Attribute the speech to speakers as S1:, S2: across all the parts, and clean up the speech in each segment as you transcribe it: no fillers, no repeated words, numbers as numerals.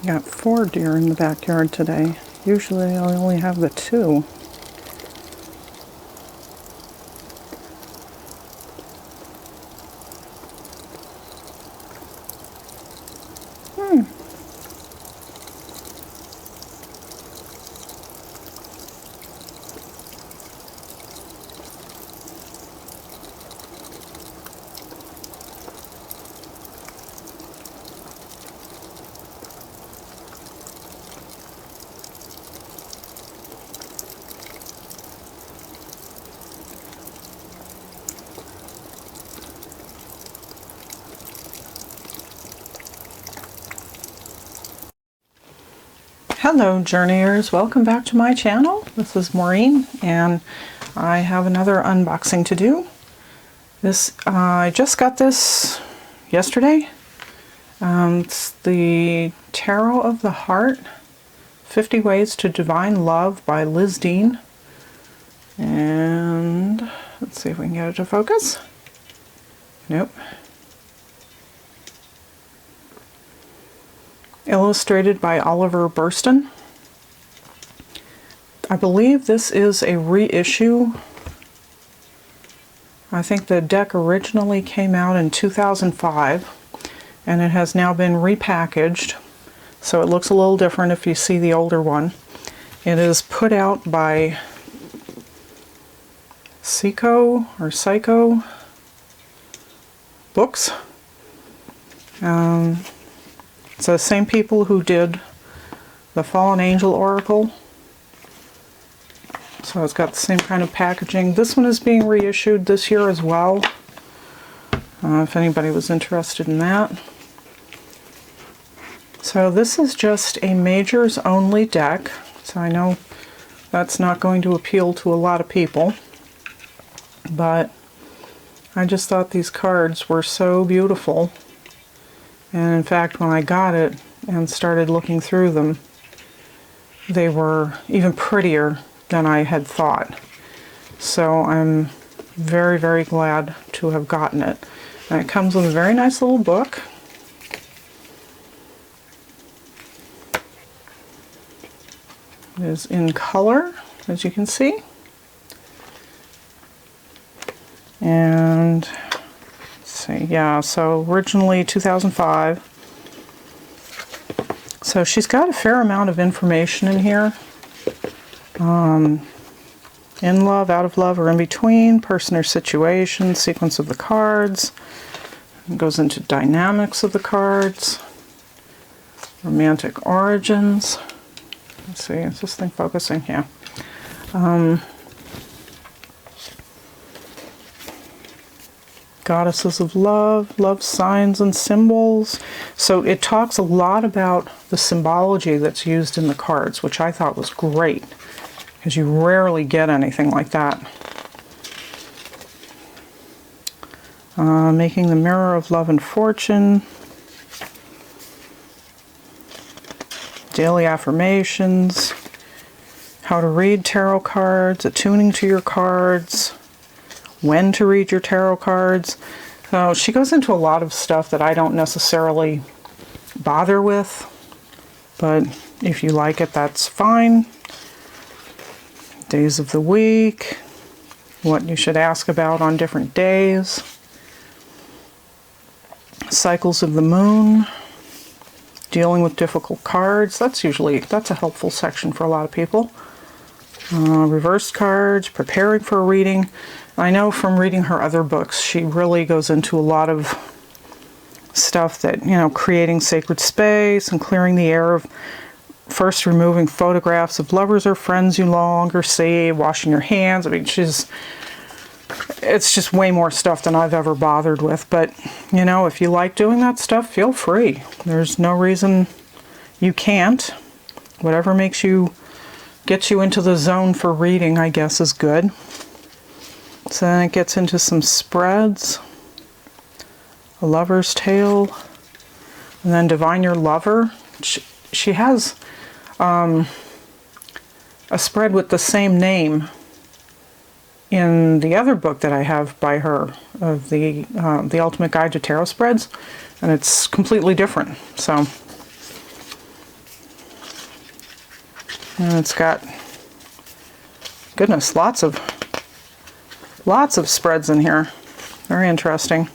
S1: Got 4 deer in the backyard today. Usually I only have the 2. Hello Journeyers, welcome back to my channel. This is Maureen and I have another unboxing to do. I just got this yesterday. It's the Tarot of the Heart, 50 Ways to Divine Love by Liz Dean. And let's see if we can get it to focus. Nope. Illustrated by Oliver Burston. I believe this is a reissue. I think the deck originally came out in 2005 and it has now been repackaged, so it looks a little different if you see the older one. It is put out by Psycho Books. It's the same people who did the Fallen Angel Oracle. So it's got the same kind of packaging. This one is being reissued this year as well, if anybody was interested in that. So this is just a majors only deck, so I know that's not going to appeal to a lot of people, but I just thought these cards were so beautiful. And in fact, when I got it and started looking through them, they were even prettier than I had thought. So I'm very, very glad to have gotten it. And it comes with a very nice little book. It is in color, as you can see. And yeah, so originally 2005. So she's got a fair amount of information in here. In love, out of love, or in between, person or situation, sequence of the cards. It goes into dynamics of the cards, romantic origins. Let's see, is this thing focusing? Yeah. Goddesses of love, love signs and symbols. So it talks a lot about the symbology that's used in the cards, which I thought was great, because you rarely get anything like that. Making the mirror of love and fortune. Daily affirmations. How to read tarot cards, attuning to your cards. When to read your tarot cards. So she goes into a lot of stuff that I don't necessarily bother with, but if you like it, that's fine. Days of the week, what you should ask about on different days. Cycles of the moon, dealing with difficult cards. That's a helpful section for a lot of people. Reversed cards, preparing for a reading. I know from reading her other books, she really goes into a lot of stuff that, you know, creating sacred space and clearing the air of first removing photographs of lovers or friends you no longer see, washing your hands. I mean, it's just way more stuff than I've ever bothered with. But, you know, if you like doing that stuff, feel free. There's no reason you can't. Whatever gets you into the zone for reading, I guess, is good. So then it gets into some spreads, a lover's tale, and then divine your lover. She has a spread with the same name in the other book that I have by her, of the Ultimate Guide to Tarot Spreads, and it's completely different. So And it's got, goodness, lots of spreads in here. Very interesting.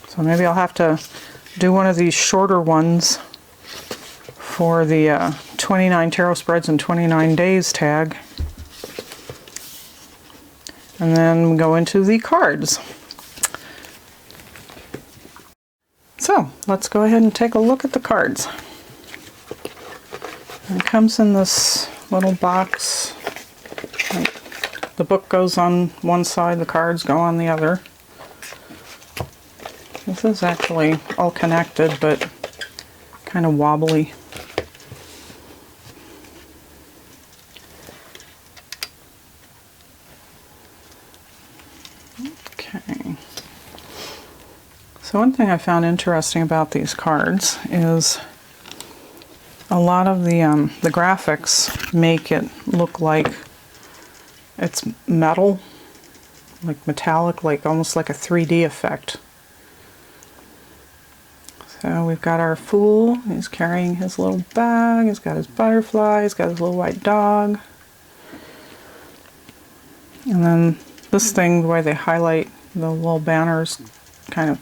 S1: So maybe I'll have to do one of these shorter ones for the 29 tarot spreads in 29 days tag. And then go into the cards. So let's go ahead and take a look at the cards. It comes in this little box. The book goes on one side, the cards go on the other. This is actually all connected, but kind of wobbly. Okay. So one thing I found interesting about these cards is a lot of the graphics make it look like it's metal, like metallic, like almost like a 3D effect. So we've got our Fool. He's carrying his little bag. He's got his butterfly. He's got his little white dog. And then this thing, the way they highlight the little banners, kind of,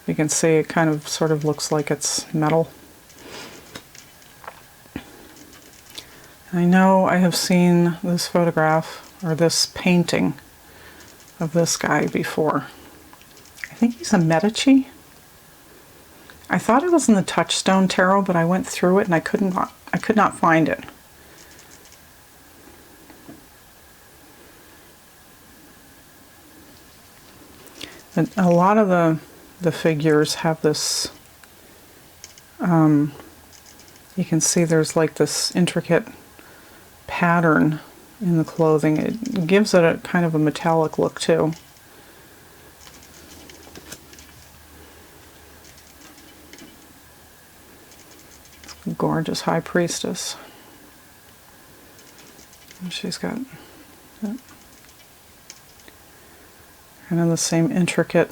S1: you can see it kind of sort of looks like it's metal. I know I have seen this photograph, or this painting of this guy before. I think he's a Medici. I thought it was in the Touchstone Tarot, but I went through it and I could not find it. And a lot of the figures have this, you can see there's like this intricate pattern in the clothing. It gives it a kind of a metallic look too. Gorgeous High Priestess. And she's got kind of the same intricate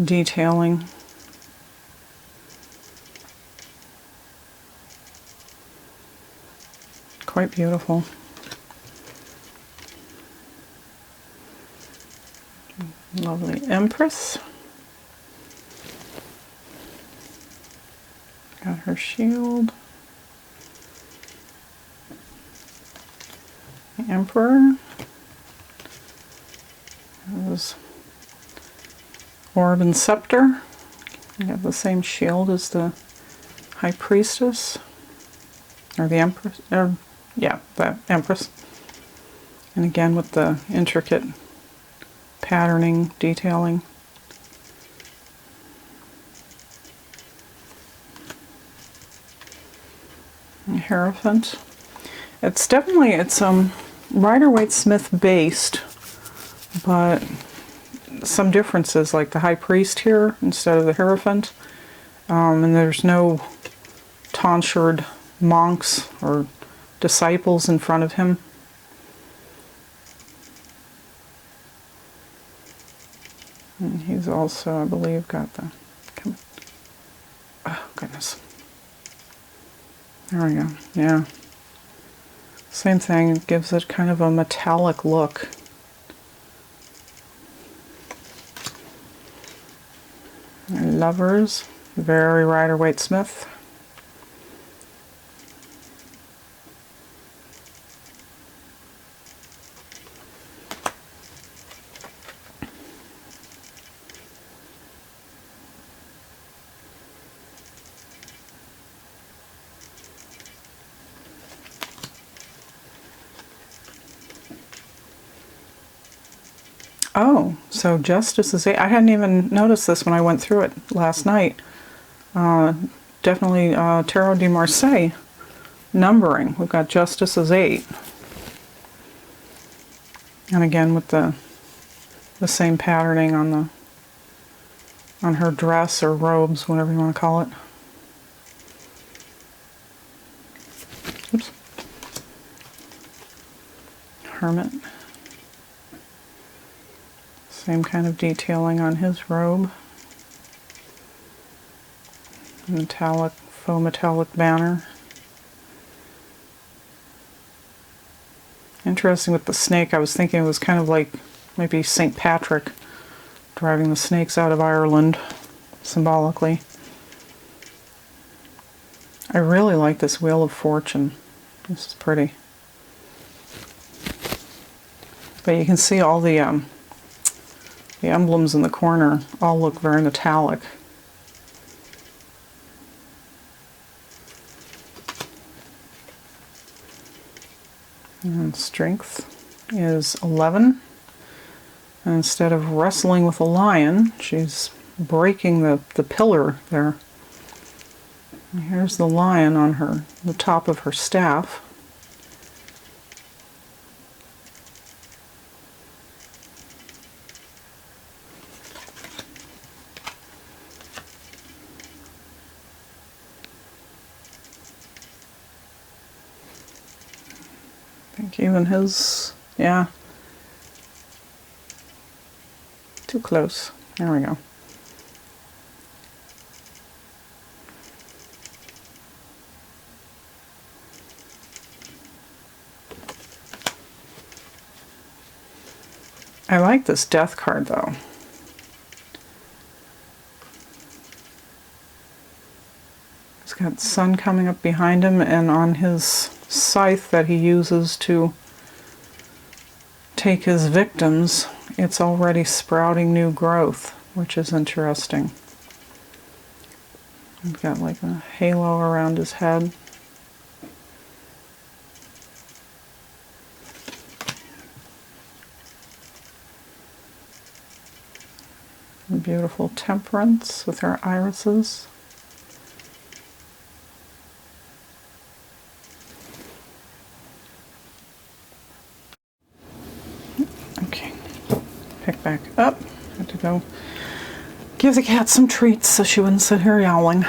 S1: detailing. Quite beautiful. Lovely Empress. Got her shield. The Emperor. There's Orb and Scepter. You have the same shield as the High Priestess. Or the Empress. Yeah, the Empress. And again with the intricate patterning, detailing. And Hierophant. It's definitely, it's Rider-Waite-Smith based, but some differences, like the High Priest here instead of the Hierophant. And there's no tonsured monks or disciples in front of him. And he's also, I believe, got the, oh goodness. There we go, yeah. Same thing, it gives it kind of a metallic look. And Lovers, very Rider-Waite-Smith. Oh, so Justice is 8. I hadn't even noticed this when I went through it last night. Definitely Tarot de Marseille numbering. We've got Justice is 8. And again with the same patterning on her dress or robes, whatever you want to call it. Oops. Hermit. Same kind of detailing on his robe. Metallic faux metallic banner. Interesting with the snake, I was thinking it was kind of like maybe St. Patrick driving the snakes out of Ireland, symbolically. I really like this Wheel of Fortune. This is pretty. But you can see all the emblems in the corner all look very metallic. And strength is 11. And instead of wrestling with a lion, she's breaking the pillar there. And here's the lion on the top of her staff. I think even his, yeah, too close. There we go. I like this death card though. He's got sun coming up behind him, and on his scythe that he uses to take his victims, it's already sprouting new growth, which is interesting. He's got like a halo around his head. Beautiful temperance with her irises. Okay, pick back up. Had to go give the cat some treats so she wouldn't sit here yowling.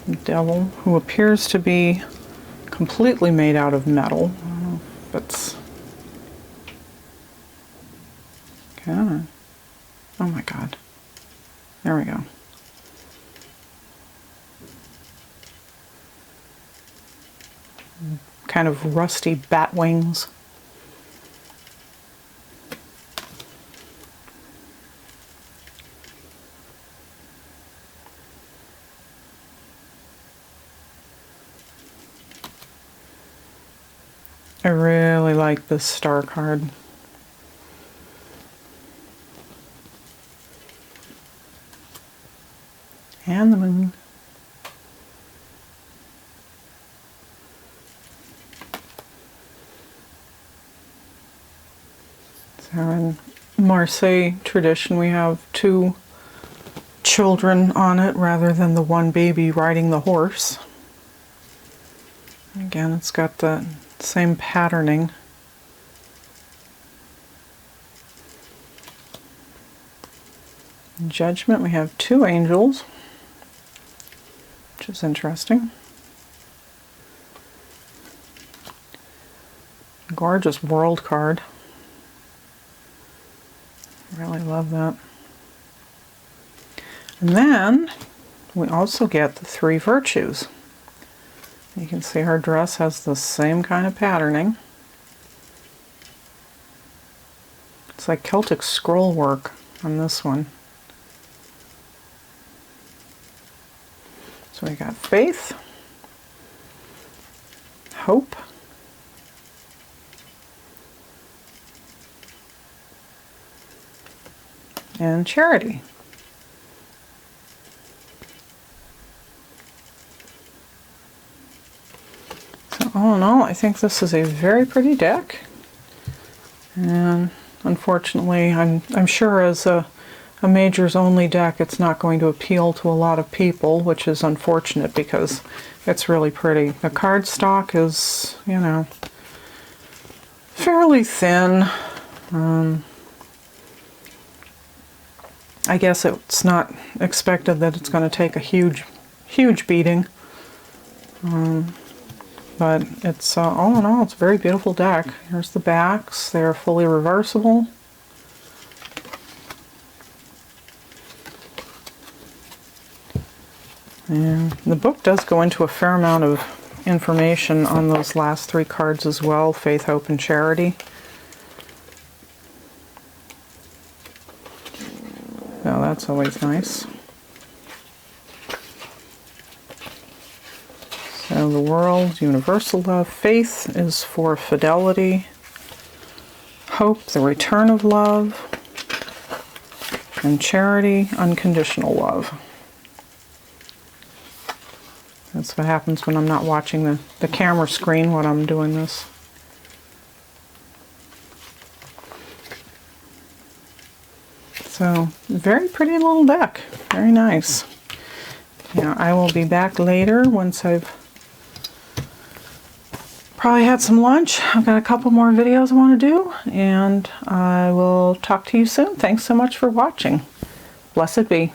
S1: The devil, who appears to be completely made out of metal. I don't know if it's kind of, oh my god. There we go. Kind of rusty bat wings. I really like this star card. And the moon. So in Marseille tradition, we have two children on it rather than the one baby riding the horse. Again, it's got the same patterning. In Judgment, we have two angels, which is interesting. Gorgeous world card. Really love that. And then we also get the three virtues. You can see her dress has the same kind of patterning. It's like Celtic scroll work on this one. So we got faith, hope, and charity. So all in all, I think this is a very pretty deck. And unfortunately, I'm sure as a majors only deck, it's not going to appeal to a lot of people, which is unfortunate because it's really pretty. The card stock is, you know, fairly thin. I guess it's not expected that it's going to take a huge beating. But it's, all in all, it's a very beautiful deck. Here's the backs. They're fully reversible. And the book does go into a fair amount of information on those last 3 cards as well, faith, hope, and charity. So that's always nice. So the world, universal love. Faith is for fidelity. Hope, the return of love. And charity, unconditional love. That's what happens when I'm not watching the camera screen when I'm doing this. So, very pretty little deck. Very nice. Now, I will be back later once I've probably had some lunch. I've got a couple more videos I want to do, and I will talk to you soon. Thanks so much for watching. Blessed be.